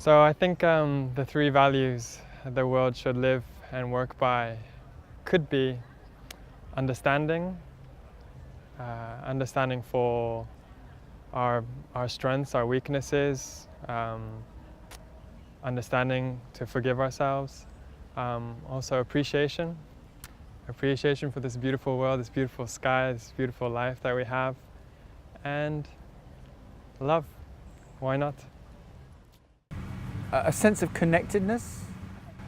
So I think the three values the world should live and work by could be understanding, understanding for our strengths, our weaknesses, understanding to forgive ourselves, also appreciation for this beautiful world, this beautiful sky, this beautiful life that we have, and love. Why not? A sense of connectedness,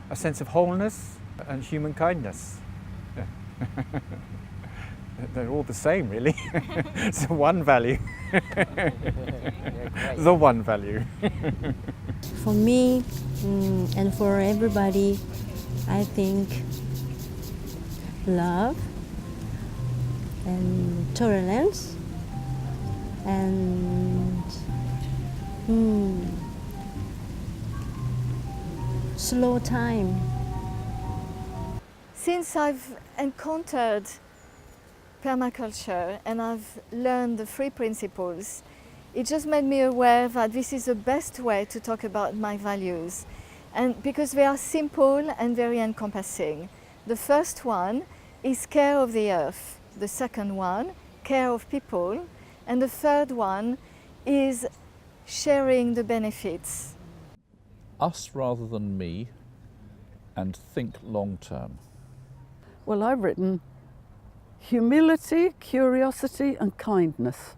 a sense of wholeness, and human kindness. Yeah. They're all the same, really. It's one value. The one value. For me and for everybody, I think love and tolerance and slow time. Since I've encountered permaculture and I've learned the 3 principles, it just made me aware that this is the best way to talk about my values, and because they are simple and very encompassing. The first one is care of the earth, the second one, care of people, and the third one is sharing the benefits. Us rather than me, and think long term. Well, I've written humility, curiosity and kindness.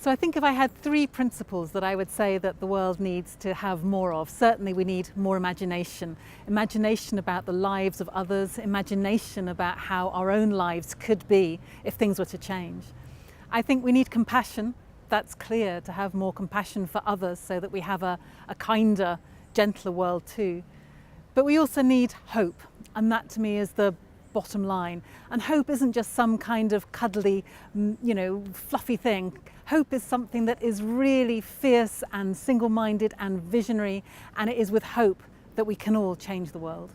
So I think if I had 3 principles that I would say that the world needs to have more of, certainly we need more imagination. Imagination about the lives of others, imagination about how our own lives could be if things were to change. I think we need compassion. That's clear, to have more compassion for others so that we have a kinder, gentler world too. But we also need hope, and that to me is the bottom line. And hope isn't just some kind of cuddly, fluffy thing. Hope is something that is really fierce and single-minded and visionary, and it is with hope that we can all change the world.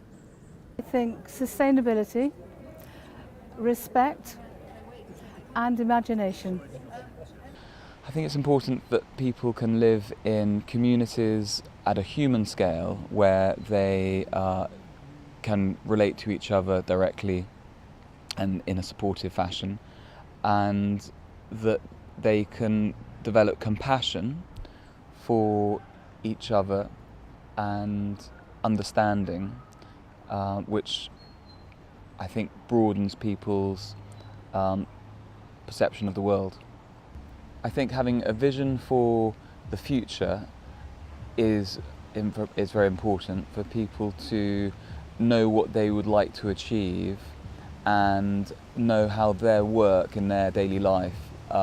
I think sustainability, respect and imagination. I think it's important that people can live in communities at a human scale where they can relate to each other directly and in a supportive fashion, and that they can develop compassion for each other and understanding, which I think broadens people's perception of the world. I think having a vision for the future is very important for people to know what they would like to achieve and know how their work in their daily life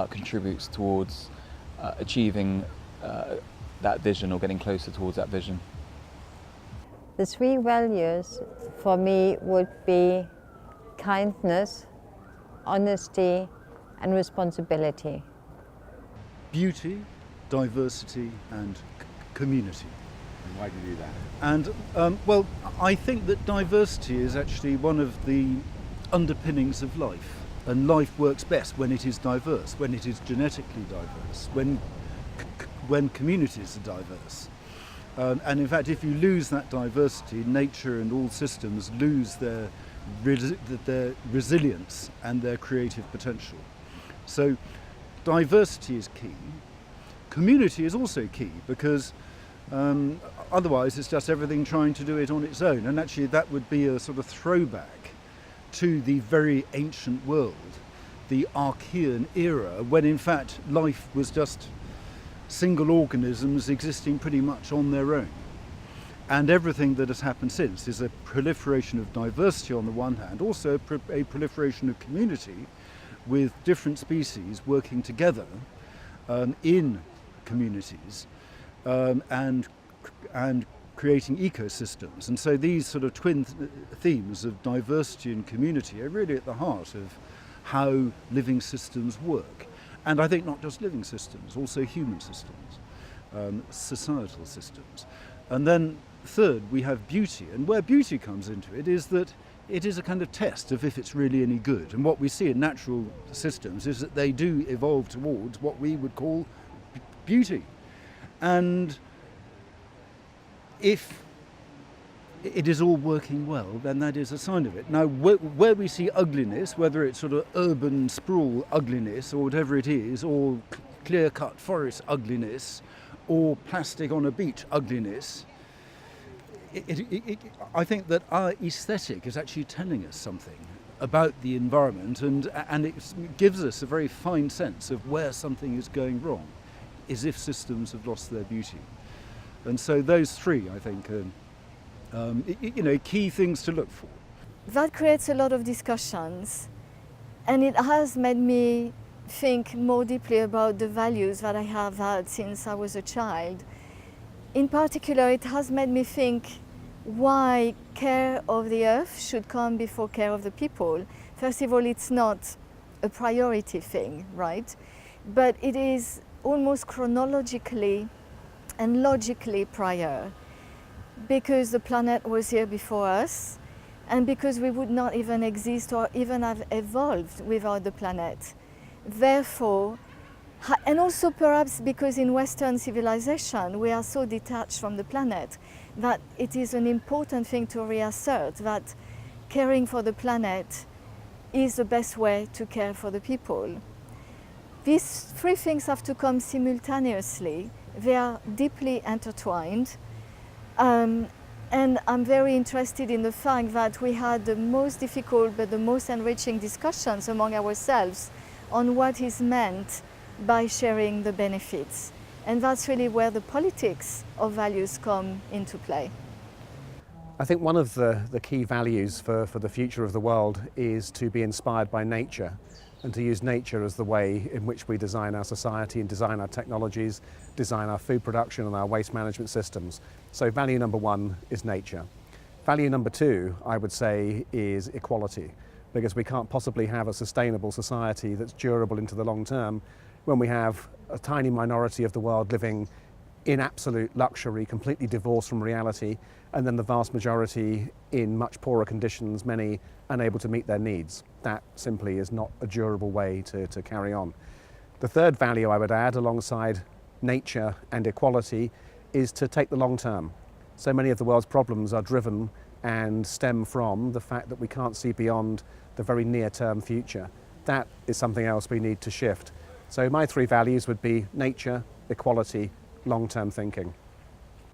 contributes towards achieving that vision or getting closer towards that vision. The 3 values for me would be kindness, honesty and responsibility. Beauty, diversity and community. And why do you do that? And well, I think that diversity is actually one of the underpinnings of life, and life works best when it is diverse, when it is genetically diverse, when communities are diverse. And in fact, if you lose that diversity, nature and all systems lose their resilience and their creative potential. So diversity is key. Community is also key, because otherwise it's just everything trying to do it on its own, and actually that would be a sort of throwback to the very ancient world, the Archean era, when in fact life was just single organisms existing pretty much on their own. And everything that has happened since is a proliferation of diversity on the one hand, also a proliferation of community with different species working together in communities and creating ecosystems. And so these sort of twin themes of diversity and community are really at the heart of how living systems work. And I think not just living systems, also human systems, societal systems. And then third, we have beauty. And where beauty comes into it is that it is a kind of test of if it's really any good. And what we see in natural systems is that they do evolve towards what we would call beauty. And if it is all working well, then that is a sign of it. Now, where we see ugliness, whether it's sort of urban sprawl ugliness or whatever it is, or clear-cut forest ugliness, or plastic on a beach ugliness, I think that our aesthetic is actually telling us something about the environment, and it gives us a very fine sense of where something is going wrong, as if systems have lost their beauty. And so those three, I think, are key things to look for. That creates a lot of discussions, and it has made me think more deeply about the values that I have had since I was a child. In particular, it has made me think why care of the earth should come before care of the people. First of all, it's not a priority thing, right? But it is almost chronologically and logically prior, because the planet was here before us, and because we would not even exist or even have evolved without the planet. Therefore, and also perhaps because in Western civilization we are so detached from the planet that it is an important thing to reassert that caring for the planet is the best way to care for the people. These three things have to come simultaneously. They are deeply intertwined. And I'm very interested in the fact that we had the most difficult but the most enriching discussions among ourselves on what is meant by sharing the benefits. And that's really where the politics of values come into play. I think one of the key values for the future of the world is to be inspired by nature, and to use nature as the way in which we design our society and design our technologies, design our food production and our waste management systems. So value number one is nature. Value number two, I would say, is equality, because we can't possibly have a sustainable society that's durable into the long term when we have a tiny minority of the world living in absolute luxury, completely divorced from reality, and then the vast majority in much poorer conditions, many unable to meet their needs. That simply is not a durable way to carry on. The third value I would add alongside nature and equality is to take the long term. So many of the world's problems are driven and stem from the fact that we can't see beyond the very near-term future. That is something else we need to shift. So my three values would be nature, equality, long-term thinking.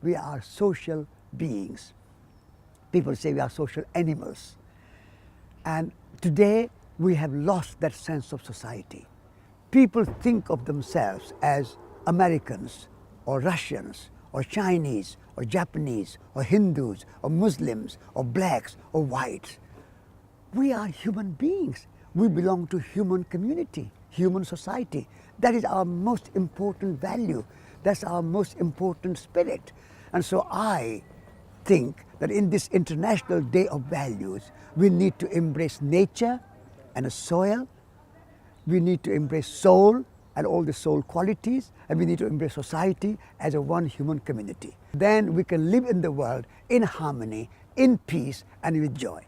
We are social beings. People say we are social animals. And today we have lost that sense of society. People think of themselves as Americans or Russians or Chinese or Japanese or Hindus or Muslims or blacks or whites. We are human beings. We belong to human community, human society. That is our most important value. That's our most important spirit. And so I think that in this International Day of Values, we need to embrace nature and the soil. We need to embrace soul and all the soul qualities, and we need to embrace society as a one human community. Then we can live in the world in harmony, in peace, and with joy.